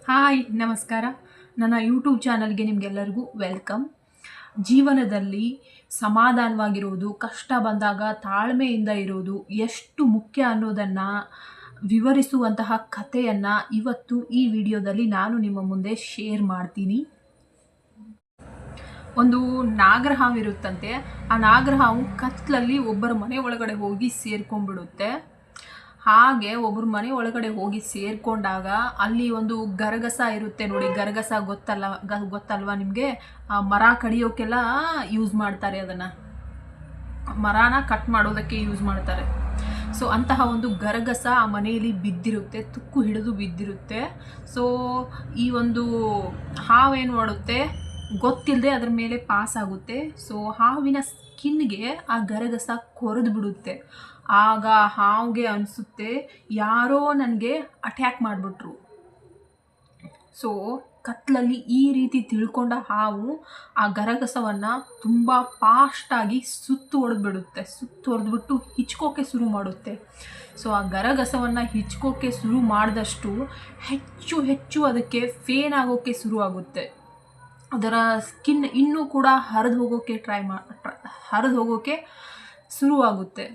Hi ನಮಸ್ಕಾರ. ನನ್ನ YouTube ಚಾನಲ್ಗೆ ನಿಮಗೆಲ್ಲರಿಗೂ ವೆಲ್ಕಮ್. ಜೀವನದಲ್ಲಿ ಸಮಾಧಾನವಾಗಿರೋದು, ಕಷ್ಟ ಬಂದಾಗ ತಾಳ್ಮೆಯಿಂದ ಇರೋದು ಎಷ್ಟು ಮುಖ್ಯ ಅನ್ನೋದನ್ನು ವಿವರಿಸುವಂತಹ ಕಥೆಯನ್ನು ಇವತ್ತು ಈ ವಿಡಿಯೋದಲ್ಲಿ ನಾನು ನಿಮ್ಮ ಮುಂದೆ ಶೇರ್ ಮಾಡ್ತೀನಿ. ಒಂದು ನಾಗರಹಾವಿರುತ್ತಂತೆ. ಆ ನಾಗರಹಾವು ಕತ್ಲಲ್ಲಿ ಒಬ್ಬರ ಮನೆ ಒಳಗಡೆ ಹೋಗಿ ಸೇರ್ಕೊಂಡ್ಬಿಡುತ್ತೆ. ಹಾಗೆ ಒಬ್ಬರ ಮನೆ ಒಳಗಡೆ ಹೋಗಿ ಸೇರಿಕೊಂಡಾಗ ಅಲ್ಲಿ ಒಂದು ಗರಗಸ ಇರುತ್ತೆ ನೋಡಿ. ಗರಗಸ ಗೊತ್ತಲ್ವಾ ನಿಮಗೆ? ಮರ ಕಡಿಯೋಕ್ಕೆಲ್ಲ ಯೂಸ್ ಮಾಡ್ತಾರೆ, ಅದನ್ನು ಮರನ ಕಟ್ ಮಾಡೋದಕ್ಕೆ ಯೂಸ್ ಮಾಡ್ತಾರೆ. ಸೊ ಅಂತಹ ಒಂದು ಗರಗಸ ಆ ಮನೆಯಲ್ಲಿ ಬಿದ್ದಿರುತ್ತೆ, ತುಕ್ಕು ಹಿಡಿದು ಬಿದ್ದಿರುತ್ತೆ. ಸೊ ಈ ಒಂದು ಹಾವೇನು ಮಾಡುತ್ತೆ, ಗೊತ್ತಿಲ್ಲದೆ ಅದ್ರ ಮೇಲೆ ಪಾಸ್ ಆಗುತ್ತೆ. ಸೊ ಹಾವಿನ ಸ್ಕಿನ್ಗೆ ಆ ಗರಗಸ ಕೊರೆದು ಬಿಡುತ್ತೆ. ಆಗ ಹಾವಿಗೆ ಅನಿಸುತ್ತೆ, ಯಾರೋ ನನಗೆ ಅಟ್ಯಾಕ್ ಮಾಡಿಬಿಟ್ರು. ಸೊ ಕತ್ಲಲ್ಲಿ ಈ ರೀತಿ ತಿಳ್ಕೊಂಡ ಹಾವು ಆ ಗರಗಸವನ್ನು ತುಂಬ ಫಾಸ್ಟಾಗಿ ಸುತ್ತು ಹೊಡೆದ್ಬಿಟ್ಟು ಹಿಚ್ಕೋಕೆ ಶುರು ಮಾಡುತ್ತೆ. ಸೊ ಆ ಗರಗಸವನ್ನು ಹಿಚ್ಕೋಕೆ ಶುರು ಮಾಡಿದಷ್ಟು ಹೆಚ್ಚು ಹೆಚ್ಚು ಅದಕ್ಕೆ ಫೇನ್ ಆಗೋಕ್ಕೆ ಶುರು ಆಗುತ್ತೆ. ಅದರ ಸ್ಕಿನ್ ಇನ್ನೂ ಕೂಡ ಹರಿದು ಹೋಗೋಕ್ಕೆ ಶುರುವಾಗುತ್ತೆ.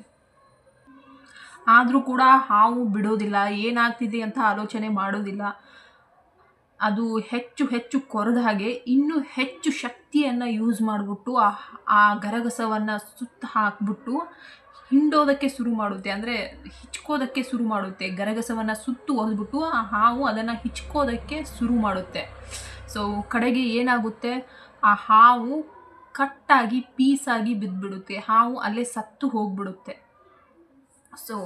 ಆದರೂ ಕೂಡ ಹಾವು ಬಿಡೋದಿಲ್ಲ, ಏನಾಗ್ತಿದೆ ಅಂತ ಆಲೋಚನೆ ಮಾಡೋದಿಲ್ಲ. ಅದು ಹೆಚ್ಚು ಹೆಚ್ಚು ಕೊರೆದ ಹಾಗೆ ಇನ್ನೂ ಹೆಚ್ಚು ಶಕ್ತಿಯನ್ನು ಯೂಸ್ ಮಾಡಿಬಿಟ್ಟು ಆ ಗರಗಸವನ್ನು ಸುತ್ತ ಹಾಕ್ಬಿಟ್ಟು ಹಿಂಡೋದಕ್ಕೆ ಶುರು ಮಾಡುತ್ತೆ, ಅಂದರೆ ಹಿಚ್ಕೋದಕ್ಕೆ ಶುರು ಮಾಡುತ್ತೆ. ಗರಗಸವನ್ನು ಸುತ್ತು ಹೊಡೆದ್ಬಿಟ್ಟು ಆ ಹಾವು ಅದನ್ನು ಹಿಚ್ಕೋದಕ್ಕೆ ಶುರು ಮಾಡುತ್ತೆ. ಸೊ ಕಡೆಗೆ ಏನಾಗುತ್ತೆ, ಆ ಹಾವು ಕಟ್ಟಾಗಿ ಪೀಸಾಗಿ ಬಿದ್ದುಬಿಡುತ್ತೆ. ಹಾವು ಅಲ್ಲೇ ಸತ್ತು ಹೋಗ್ಬಿಡುತ್ತೆ. ಸೊ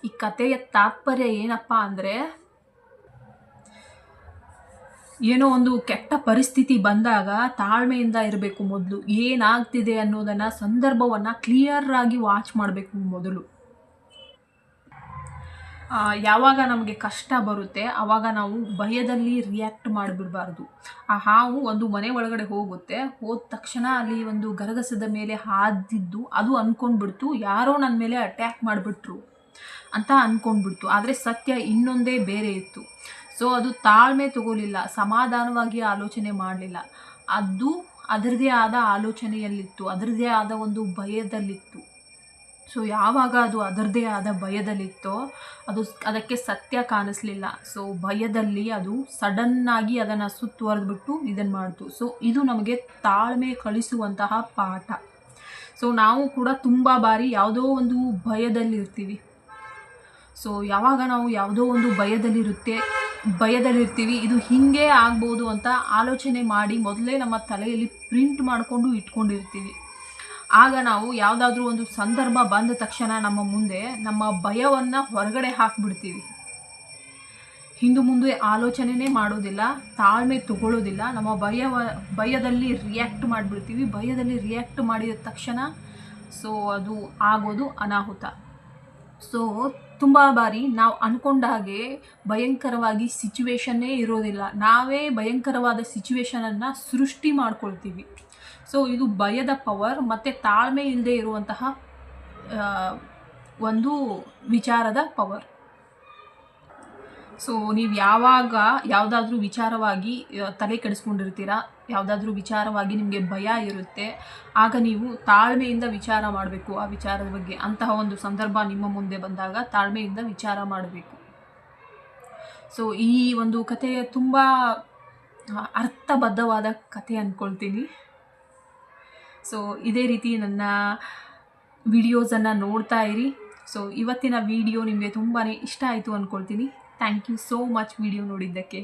ಈ ಕಥೆಯ ತಾತ್ಪರ್ಯ ಏನಪ್ಪ ಅಂದರೆ, ಏನೋ ಒಂದು ಕೆಟ್ಟ ಪರಿಸ್ಥಿತಿ ಬಂದಾಗ ತಾಳ್ಮೆಯಿಂದ ಇರಬೇಕು. ಮೊದಲು ಏನಾಗ್ತಿದೆ ಅನ್ನೋದನ್ನು, ಸಂದರ್ಭವನ್ನು ಕ್ಲಿಯರ್ ಆಗಿ ವಾಚ್ ಮಾಡಬೇಕು ಮೊದಲು. ಯಾವಾಗ ನಮಗೆ ಕಷ್ಟ ಬರುತ್ತೆ ಆವಾಗ ನಾವು ಭಯದಲ್ಲಿ ರಿಯಾಕ್ಟ್ ಮಾಡಿಬಿಡಬಾರ್ದು. ಆ ಹಾವು ಒಂದು ಮನೆ ಒಳಗಡೆ ಹೋದ ತಕ್ಷಣ ಅಲ್ಲಿ ಒಂದು ಗರಗಸದ ಮೇಲೆ ಹಾದಿದ್ದು ಅದು ಅಂದ್ಕೊಂಡ್ಬಿಡ್ತು, ಯಾರೋ ನನ್ನ ಮೇಲೆ ಅಟ್ಯಾಕ್ ಮಾಡಿಬಿಟ್ರು ಅಂತ ಅಂದ್ಕೊಂಡ್ಬಿಡ್ತು. ಆದರೆ ಸತ್ಯ ಇನ್ನೊಂದೇ ಬೇರೆ ಇತ್ತು. ಸೊ ಅದು ತಾಳ್ಮೆ ತಗೋಲಿಲ್ಲ, ಸಮಾಧಾನವಾಗಿ ಆಲೋಚನೆ ಮಾಡಲಿಲ್ಲ. ಅದು ಅದರದೇ ಆದ ಆಲೋಚನೆಯಲ್ಲಿತ್ತು, ಅದರದೇ ಆದ ಒಂದು ಭಯದಲ್ಲಿತ್ತು. ಸೊ ಯಾವಾಗ ಅದು ಅದರದೇ ಆದ ಭಯದಲ್ಲಿತ್ತೋ ಅದಕ್ಕೆ ಸತ್ಯ ಕಾಣಿಸ್ಲಿಲ್ಲ. ಸೊ ಭಯದಲ್ಲಿ ಅದು ಸಡನ್ನಾಗಿ ಅದನ್ನು ಸುತ್ತುವರೆದ್ಬಿಟ್ಟು ಇದನ್ನು ಮಾಡ್ತು. ಸೊ ಇದು ನಮಗೆ ತಾಳ್ಮೆ ಕಲಿಸುವಂತಹ ಪಾಠ. ಸೊ ನಾವು ಕೂಡ ತುಂಬ ಬಾರಿ ಯಾವುದೋ ಒಂದು ಭಯದಲ್ಲಿರ್ತೀವಿ. ಸೊ ಯಾವಾಗ ನಾವು ಯಾವುದೋ ಒಂದು ಭಯದಲ್ಲಿರ್ತೀವಿ, ಇದು ಹೀಗೆ ಆಗ್ಬೋದು ಅಂತ ಆಲೋಚನೆ ಮಾಡಿ ಮೊದಲೇ ನಮ್ಮ ತಲೆಯಲ್ಲಿ ಪ್ರಿಂಟ್ ಮಾಡಿಕೊಂಡು ಇಟ್ಕೊಂಡಿರ್ತೀವಿ. ಆಗ ನಾವು ಯಾವುದಾದ್ರೂ ಒಂದು ಸಂದರ್ಭ ಬಂದ ತಕ್ಷಣ ನಮ್ಮ ಮುಂದೆ ನಮ್ಮ ಭಯವನ್ನು ಹೊರಗಡೆ ಹಾಕಿಬಿಡ್ತೀವಿ. ಹಿಂದು ಮುಂದೆ ಆಲೋಚನೆನೇ ಮಾಡೋದಿಲ್ಲ, ತಾಳ್ಮೆ ತಗೊಳ್ಳೋದಿಲ್ಲ. ನಮ್ಮ ಭಯದಲ್ಲಿ ರಿಯಾಕ್ಟ್ ಮಾಡಿಬಿಡ್ತೀವಿ. ಭಯದಲ್ಲಿ ರಿಯಾಕ್ಟ್ ಮಾಡಿದ ತಕ್ಷಣ ಸೊ ಅದು ಆಗೋದು ಅನಾಹುತ. ಸೊ ತುಂಬ ಬಾರಿ ನಾವು ಅಂದ್ಕೊಂಡ ಹಾಗೆ ಭಯಂಕರವಾಗಿ ಸಿಚುವೇಶನ್ನೇ ಇರೋದಿಲ್ಲ, ನಾವೇ ಭಯಂಕರವಾದ ಸಿಚುವೇಶನನ್ನು ಸೃಷ್ಟಿ ಮಾಡ್ಕೊಳ್ತೀವಿ. ಸೊ ಇದು ಭಯದ ಪವರ್ ಮತ್ತು ತಾಳ್ಮೆ ಇಲ್ಲದೆ ಇರುವಂತಹ ಒಂದು ವಿಚಾರದ ಪವರ್. ಸೊ ನೀವು ಯಾವಾಗ ಯಾವುದಾದ್ರೂ ವಿಚಾರವಾಗಿ ತಲೆ ಕೆಡಿಸ್ಕೊಂಡಿರ್ತೀರಾ, ಯಾವುದಾದ್ರೂ ವಿಚಾರವಾಗಿ ನಿಮಗೆ ಭಯ ಇರುತ್ತೆ, ಆಗ ನೀವು ತಾಳ್ಮೆಯಿಂದ ವಿಚಾರ ಮಾಡಬೇಕು ಆ ವಿಚಾರದ ಬಗ್ಗೆ. ಅಂತಹ ಒಂದು ಸಂದರ್ಭ ನಿಮ್ಮ ಮುಂದೆ ಬಂದಾಗ ತಾಳ್ಮೆಯಿಂದ ವಿಚಾರ ಮಾಡಬೇಕು. ಸೊ ಈ ಒಂದು ಕಥೆ ತುಂಬ ಅರ್ಥಬದ್ಧವಾದ ಕಥೆ ಅಂದ್ಕೊಳ್ತೀನಿ. ಸೊ ಇದೇ ರೀತಿ ನನ್ನ ವಿಡಿಯೋಸನ್ನು ನೋಡ್ತಾ ಇರಿ. ಸೊ ಇವತ್ತಿನ ವಿಡಿಯೋ ನಿಮಗೆ ತುಂಬಾ ಇಷ್ಟ ಆಯಿತು ಅಂದ್ಕೊಳ್ತೀನಿ. Thank you so much video ನೋಡಿದ್ದಕ್ಕೆ.